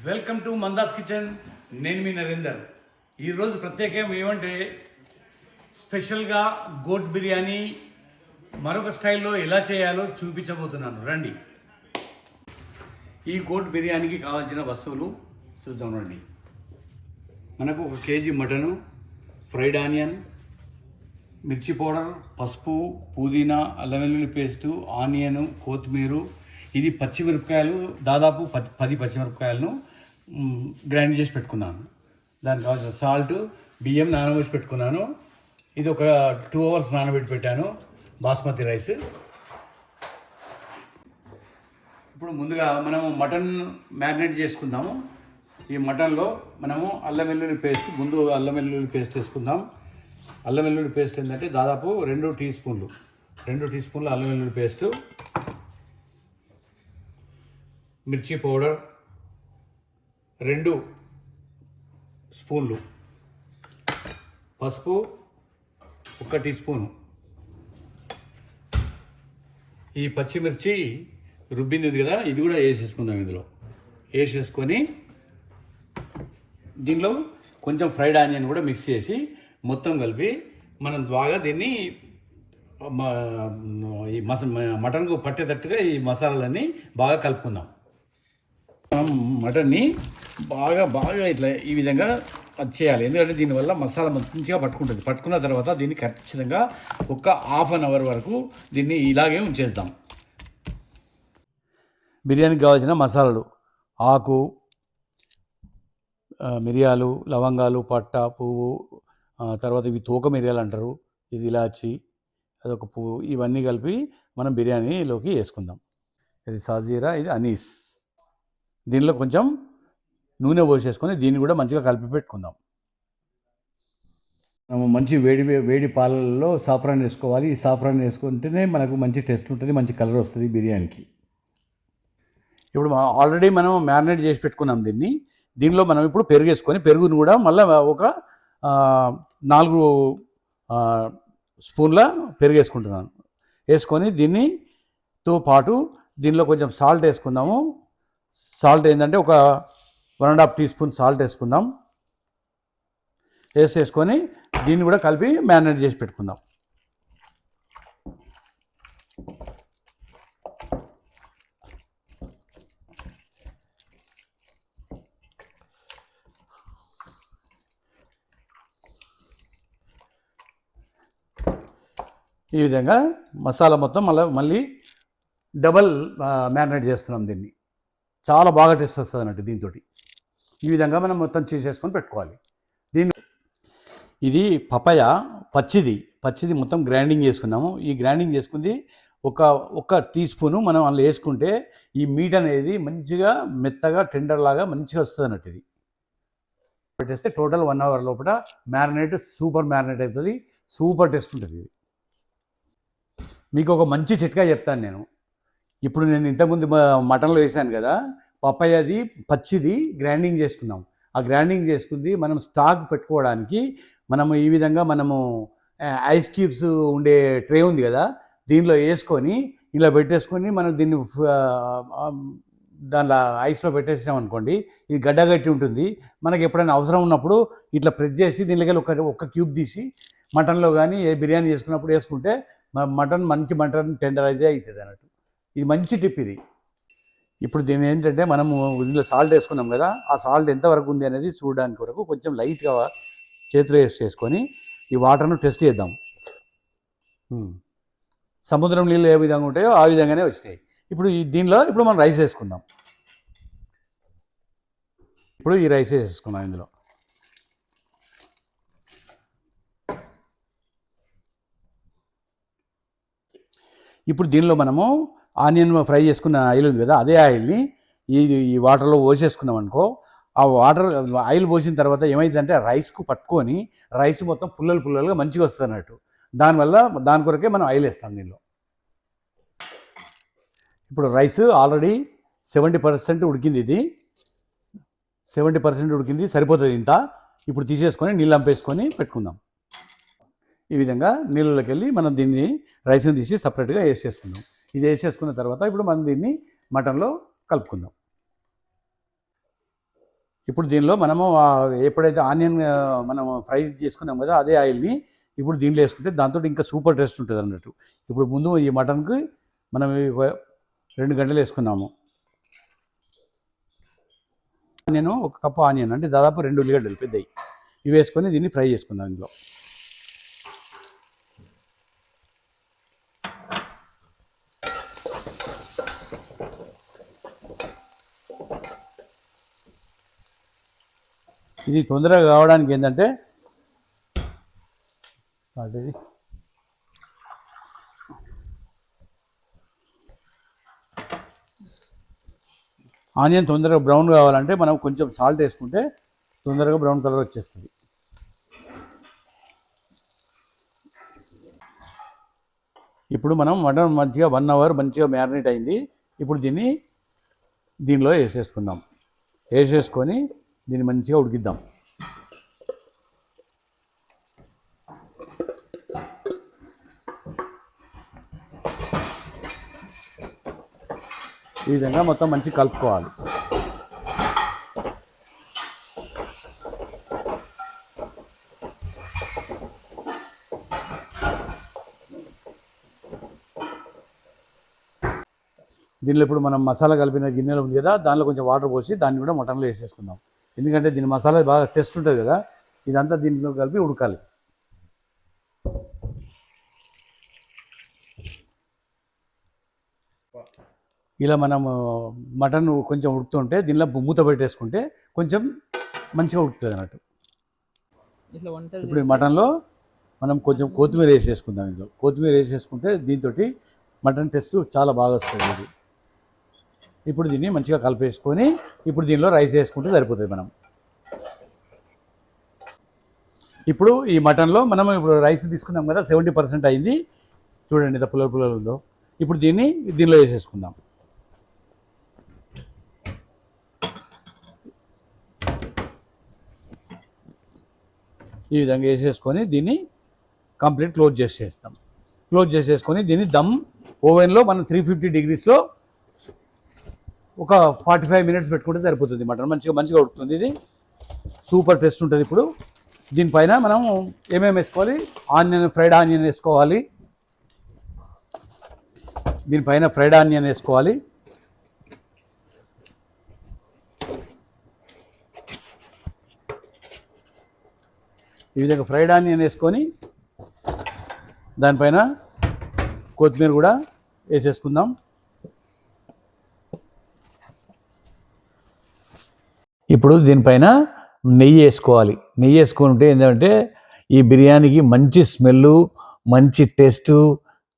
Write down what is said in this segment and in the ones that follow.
Welcome to మందాస్ kitchen. నేను మీ నరేందర్. ఈరోజు ప్రత్యేకం ఏమంటే స్పెషల్గా గోట్ బిర్యానీ మరొక స్టైల్లో ఎలా చేయాలో చూపించబోతున్నాను. రండి. ఈ గోట్ బిర్యానీకి కావాల్సిన వస్తువులు చూద్దాం రండి. మనకు 1 కేజీ మటను, ఫ్రైడ్ ఆనియన్, మిర్చి పౌడర్, పసుపు, పుదీనా, అల్లం వెల్లుల్లి పేస్టు, ఆనియన్, కొత్తిమీర, ఇది పచ్చిమిరపకాయలు, దాదాపు 10 పచ్చిమిరపకాయలను గ్రైండ్ చేసి పెట్టుకున్నాను. దానికి కావాల్సిన సాల్ట్, బియ్యం నానబెట్టి పెట్టుకున్నాను. ఇది ఒక 2 అవర్స్ నానబెట్టి పెట్టాను. బాస్మతి రైస్. ఇప్పుడు ముందుగా మనము మటన్ మ్యారినేట్ చేసుకుందాము. ఈ మటన్లో మనము అల్లం వెల్లుల్లి పేస్ట్, ముందు అల్లం వెల్లుల్లి పేస్ట్ వేసుకుందాం. అల్లం వెల్లుల్లి పేస్ట్ ఏంటంటే దాదాపు 2 టీ స్పూన్లు అల్లం వెల్లుల్లి పేస్టు, మిర్చి పౌడర్ 2 స్పూన్లు, పసుపు 1 టీ స్పూను, ఈ పచ్చిమిర్చి రుబ్బింది ఉంది కదా, ఇది కూడా వేసేసుకుందాం. ఇందులో వేసేసుకొని దీనిలో కొంచెం ఫ్రైడ్ ఆనియన్ కూడా మిక్స్ చేసి మొత్తం కలిపి మనం బాగా దీన్ని ఈ మటన్కు పట్టేటట్టుగా ఈ మసాలాలన్నీ బాగా కలుపుకుందాం. మటన్ని బాగా ఇట్లా ఈ విధంగా చేయాలి. ఎందుకంటే దీనివల్ల మసాలా మంచిగా పట్టుకుంటుంది. పట్టుకున్న తర్వాత దీన్ని ఖచ్చితంగా ఒక ½ అన్ అవర్ వరకు దీన్ని ఇలాగే ఉంచేద్దాం. బిర్యానీకి కావాల్సిన మసాలాలు: ఆకు, మిరియాలు, లవంగాలు, పట్ట, పువ్వు, తర్వాత ఇవి తోక మిరియాలు అంటారు, ఇది ఇలాచి, అదొక పువ్వు, ఇవన్నీ కలిపి మనం బిర్యానీలోకి వేసుకుందాం. ఇది సాజీరా, ఇది అనీస్. దీనిలో కొంచెం నూనె పోసేసుకొని దీన్ని కూడా మంచిగా కలిపి పెట్టుకుందాం. మంచి వేడి పాలల్లో సాఫ్రాన్ వేసుకోవాలి. ఈ సాఫ్రాన్ వేసుకుంటేనే మనకు మంచి టేస్ట్ ఉంటుంది, మంచి కలర్ వస్తుంది బిర్యానీకి. ఇప్పుడు ఆల్రెడీ మనం మ్యారినేట్ చేసి పెట్టుకున్నాం దీన్ని. దీనిలో మనం ఇప్పుడు పెరుగు వేసుకొని, పెరుగును కూడా మళ్ళీ ఒక 4 స్పూన్ల పెరుగు వేసుకుంటున్నాను. వేసుకొని దీనితో పాటు దీనిలో కొంచెం సాల్ట్ వేసుకుందాము. సాల్ట్ ఏంటంటే ఒక 1½ టీ స్పూన్ సాల్ట్ వేసుకుందాం. వేసుకొని దీన్ని కూడా కలిపి మ్యారినేట్ చేసి పెట్టుకుందాం. ఈ విధంగా మసాలా మొత్తం మళ్ళీ డబల్ మ్యారినేట్ చేస్తున్నాం. దీన్ని చాలా బాగా టేస్ట్ వస్తుంది అన్నట్టు దీంతో. ఈ విధంగా మనం మొత్తం చేసేసుకొని పెట్టుకోవాలి. ఇది పపాయ పచ్చిది మొత్తం గ్రైండింగ్ చేసుకున్నాము. ఈ గ్రైండింగ్ చేసుకుంది ఒక టీ స్పూను మనం అందులో వేసుకుంటే ఈ మీట్ అనేది మంచిగా మెత్తగా టెండర్ లాగా మంచిగా వస్తుంది అన్నట్టు. ఇది పెట్టేస్తే టోటల్ 1 అవర్ లోపల మ్యారినేట్ సూపర్ మ్యారినేట్ అవుతుంది. సూపర్ టేస్ట్ ఉంటుంది. ఇది మీకు ఒక మంచి చిట్కా చెప్తాను నేను. ఇప్పుడు నేను ఇంతకుముందు మటన్లో వేసాను కదా, పపాయది పచ్చిది గ్రైండింగ్ చేసుకున్నాం. ఆ గ్రైండింగ్ చేసుకుంది మనం స్టాక్ పెట్టుకోవడానికి మనము ఈ విధంగా మనము ఐస్ క్యూబ్స్ ఉండే ట్రే ఉంది కదా, దీనిలో వేసుకొని ఇలా పెట్టేసుకొని మనం దీన్ని దానిలో ఐస్లో పెట్టేసాం అనుకోండి, ఇది గడ్డగట్టి ఉంటుంది. మనకి ఎప్పుడైనా అవసరం ఉన్నప్పుడు ఇట్లా ప్రెస్ చేసి దీనిలోకి ఒక క్యూబ్ తీసి మటన్లో కానీ ఏ బిర్యానీ చేసుకున్నప్పుడు వేసుకుంటే మంచి మటన్ టెండరైజ్ అవుతుంది అన్నట్టు. ఇది మంచి టిప్ ఇది. ఇప్పుడు దీని ఏంటంటే మనము ఇందులో సాల్ట్ వేసుకున్నాం కదా, ఆ సాల్ట్ ఎంతవరకు ఉంది అనేది చూడడానికి వరకు కొంచెం లైట్గా చేతిలో వేసుకొని ఈ వాటర్ను టెస్ట్ చేద్దాం. సముద్రం నీళ్ళు ఏ విధంగా ఉంటాయో ఆ విధంగానే వచ్చినాయి. ఇప్పుడు మనం రైస్ వేసుకుందాం. ఇప్పుడు ఈ రైస్ వేసేసుకున్నాం ఇందులో. ఇప్పుడు దీనిలో మనము ఆనియన్ ఫ్రై చేసుకున్న ఆయిల్ ఉంది కదా, అదే ఆయిల్ని ఈ వాటర్లో పోసేసుకున్నాం అనుకో. ఆ ఆయిల్ పోసిన తర్వాత ఏమైందంటే రైస్కు పట్టుకొని రైస్ మొత్తం పుల్లలుగా మంచిగా వస్తుంది అన్నట్టు. దాని కొరకే మనం ఆయిల్ వేస్తాం దీనిలో. ఇప్పుడు రైస్ ఆల్రెడీ 70% ఉడికింది. ఇది 70% ఉడికింది, సరిపోతుంది ఇంత. ఇప్పుడు తీసేసుకొని నీళ్ళు అంపేసుకొని పెట్టుకుందాం. ఈ విధంగా నీళ్ళలోకి వెళ్ళి మనం దీన్ని రైస్ని తీసి సపరేట్గా వేసేసుకుందాం. ఇది వేసేసుకున్న తర్వాత ఇప్పుడు మనం దీన్ని మటన్లో కలుపుకుందాం. ఇప్పుడు దీనిలో మనము ఎప్పుడైతే ఆనియన్ మనం ఫ్రై చేసుకున్నాం కదా అదే ఆయిల్ని ఇప్పుడు దీనిలో వేసుకుంటే దాంతో ఇంకా సూపర్ టేస్ట్ ఉంటుంది అన్నట్టు. ఇప్పుడు ముందు ఈ మటన్కి మనం 2 గంటలు వేసుకున్నాము. నేను 1 కప్పు ఆనియన్ అంటే దాదాపు 2 ఉల్లిగడ్డలు పెద్దవి ఇవి వేసుకొని దీన్ని ఫ్రై చేసుకుందాం. ఇందులో ఇది తొందరగా కావడానికి ఏంటంటే ఆనియన్ తొందరగా బ్రౌన్ కావాలంటే మనం కొంచెం సాల్ట్ వేసుకుంటే తొందరగా బ్రౌన్ కలర్ వచ్చేస్తుంది. ఇప్పుడు మనం మటన్ మంచిగా 1 అవర్ మంచిగా మ్యారినేట్ అయింది. ఇప్పుడు దీనిలో వేసేసుకుందాం. వేసేసుకొని దీన్ని మంచిగా ఉడికిద్దాం. ఈ విధంగా మొత్తం మంచిగా కలుపుకోవాలి. దీనిలో ఇప్పుడు మనం మసాలా కలిపిన గిన్నెలో ఉంది కదా దానిలో కొంచెం వాటర్ పోసి దాన్ని కూడా మటన్లో వేసేసుకుందాం. ఎందుకంటే దీని మసాలా బాగా టేస్ట్ ఉంటుంది కదా ఇదంతా దీంట్లో కలిపి ఉడకాలి. ఇలా మనం మటన్ కొంచెం ఉడుకుతుంటే దీనిలో మూత పెట్టేసుకుంటే కొంచెం మంచిగా ఉడుకుతుంది అన్నట్టు. ఇప్పుడు ఈ మటన్లో మనం కొంచెం కొత్తిమీర వేసేసుకుందాం. ఇందులో కొత్తిమీర వేసేసుకుంటే దీంతో మటన్ టేస్ట్ చాలా బాగా వస్తుంది. ఇప్పుడు దీన్ని మంచిగా కలిపేసుకొని ఇప్పుడు దీనిలో రైస్ వేసుకుంటే సరిపోతుంది. మనం ఇప్పుడు ఈ మటన్లో మనం ఇప్పుడు రైస్ తీసుకున్నాం కదా 70% అయింది. చూడండి ఇంత పుల్లలు ఉందో. ఇప్పుడు దీనిలో వేసేసుకుందాం. ఈ విధంగా వేసేసుకొని దీన్ని కంప్లీట్ క్లోజ్ చేసేస్తాం. క్లోజ్ చేసేసుకొని దీన్ని దమ్ ఓవెన్లో మనం 350 degreesలో ఒక 45 minutes పెట్టుకుంటే సరిపోతుంది. మటన్ మంచిగా ఉడుకుతుంది. ఇది సూపర్ టేస్ట్ ఉంటుంది. ఇప్పుడు దీనిపైన మనం ఏమేమి వేసుకోవాలి? ఫ్రైడ్ ఆనియన్ వేసుకోవాలి. దీనిపైన ఫ్రైడ్ ఆనియన్ వేసుకోవాలి. ఈ విధంగా ఫ్రైడ్ ఆనియన్ వేసుకొని దానిపైన కొత్తిమీర కూడా వేసేసుకుందాం. ఇప్పుడు దీనిపైన నెయ్యి వేసుకోవాలి. నెయ్యి వేసుకుంటే ఏంటంటే ఈ బిర్యానీకి మంచి స్మెల్లు, మంచి టేస్టు,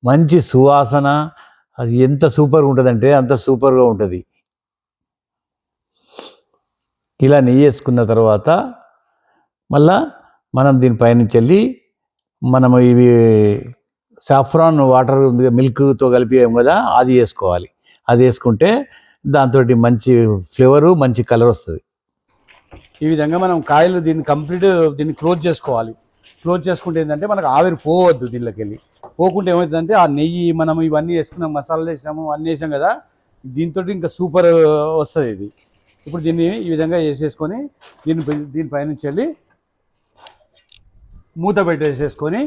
మంచి సువాసన, అది ఎంత సూపర్గా ఉంటుందంటే అంత సూపర్గా ఉంటుంది. ఇలా నెయ్యి వేసుకున్న తర్వాత మళ్ళా మనం దీనిపైనుంచి వెళ్ళి మనం ఇవి సాఫ్రాన్ వాటర్ మిల్క్తో కలిపి కదా అది వేసుకోవాలి. అది వేసుకుంటే దాంతో మంచి ఫ్లేవరు మంచి కలర్ వస్తుంది. ఈ విధంగా మనం కాయలు దీన్ని క్లోజ్ చేసుకోవాలి. క్లోజ్ చేసుకుంటే ఏంటంటే మనకు ఆవిరి పోవద్దు. దీనిలోకి వెళ్ళి పోకుంటే ఏమవుతుందంటే ఆ నెయ్యి మనం ఇవన్నీ వేసుకున్నాం, మసాలాలు వేసాము, అన్నీ వేసాం కదా దీంతో ఇంకా సూపర్ వస్తుంది ఇది. ఇప్పుడు దీన్ని ఈ విధంగా వేసేసుకొని దీనిపైనుంచి వెళ్ళి మూత పెట్టేసేసుకొని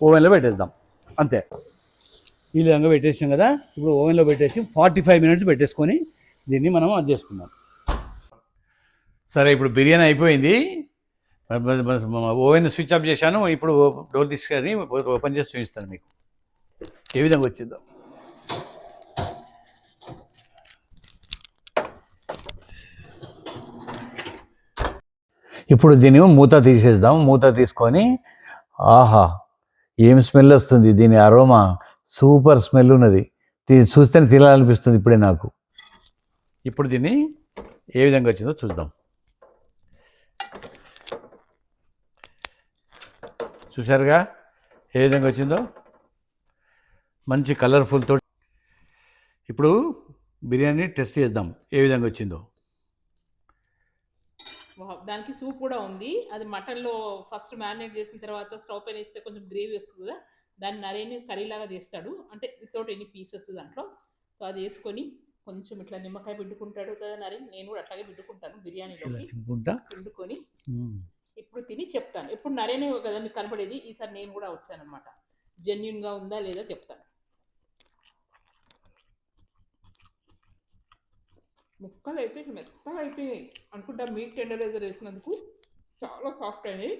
ఓవెన్లో పెట్టేద్దాం. అంతే. ఈ విధంగా పెట్టేసాం కదా. ఇప్పుడు ఓవెన్లో పెట్టేసి 45 minutes పెట్టేసుకొని దీన్ని మనం అది చేసుకుందాం. సరే, ఇప్పుడు బిర్యానీ అయిపోయింది. ఓవెన్ స్విచ్ ఆఫ్ చేశాను. ఇప్పుడు డోర్ తీసుకొని ఓపెన్ చేసి చూపిస్తాను మీకు ఏ విధంగా వచ్చిందో. ఇప్పుడు దీన్ని మూత తీసేద్దాం. మూత తీసుకొని ఆహా ఏం స్మెల్ వస్తుంది. దీని అరోమా సూపర్ స్మెల్ ఉన్నది. దీన్ని చూస్తేనే తినాలనిపిస్తుంది ఇప్పుడే నాకు. ఇప్పుడు దీన్ని ఏ విధంగా వచ్చిందో చూద్దాం. చూసారుగా ఏ విధంగా వచ్చిందో, మంచి కలర్ఫుల్తో. ఇప్పుడు బిర్యానీ టెస్ట్ చేద్దాం ఏ విధంగా వచ్చిందో. దానికి సూప్ కూడా ఉంది. అది మటన్లో ఫస్ట్ మ్యారినేట్ చేసిన తర్వాత స్టవ్ పైన వేస్తే కొంచెం గ్రేవీ వస్తుంది కదా, దాన్ని నరేని కర్రీలాగా చేస్తాడు. అంటే వితౌట్ ఎనీ పీసెస్ దాంట్లో. సో అది వేసుకొని కొంచెం ఇట్లా నిమ్మకాయ పిండుకుంటాడు కదా నరేన్, నేను కూడా అట్లాగే పిండుకుంటాను ఇలా బిర్యానీలోకి. తినుకుంటా పిండుకొని ఇప్పుడు తిని చెప్తాను. ఎప్పుడు నరేనే కదా మీకు కనపడేది, ఈసారి నేను కూడా వచ్చానమాట. జెన్యున్గా ఉందా లేదా చెప్తాను. ముక్కలు అయితే మెత్తగా అయిపోయినాయి అనుకుంటా, మీట్ టెండరైజర్ వేసినందుకు చాలా సాఫ్ట్ అయినాయి.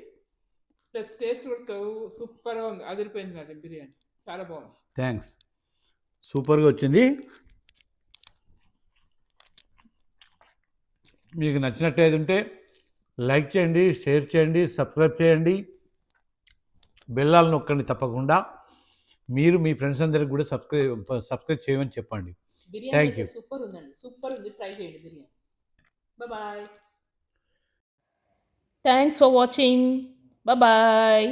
ప్లస్ టేస్ట్ కూడా సూపర్గా ఉంది, అదిరిపోయింది అది బిర్యానీ, చాలా బాగుంది. థ్యాంక్స్, సూపర్గా వచ్చింది. మీకు నచ్చినట్టయితే ఉంటే లైక్ చేయండి, షేర్ చేయండి, సబ్స్క్రైబ్ చేయండి, బెల్లాలు నొక్కండి తప్పకుండా. మీరు మీ ఫ్రెండ్స్ అందరికి కూడా సబ్స్క్రైబ్ చేయమని చెప్పండి. బిర్యానీ థ్యాంక్ అయితే యూ. సూపర్ ఉందండి, సూపర్ ఉంది, ట్రై చేయండి biryani. Bye. Thanks for watching. Bye.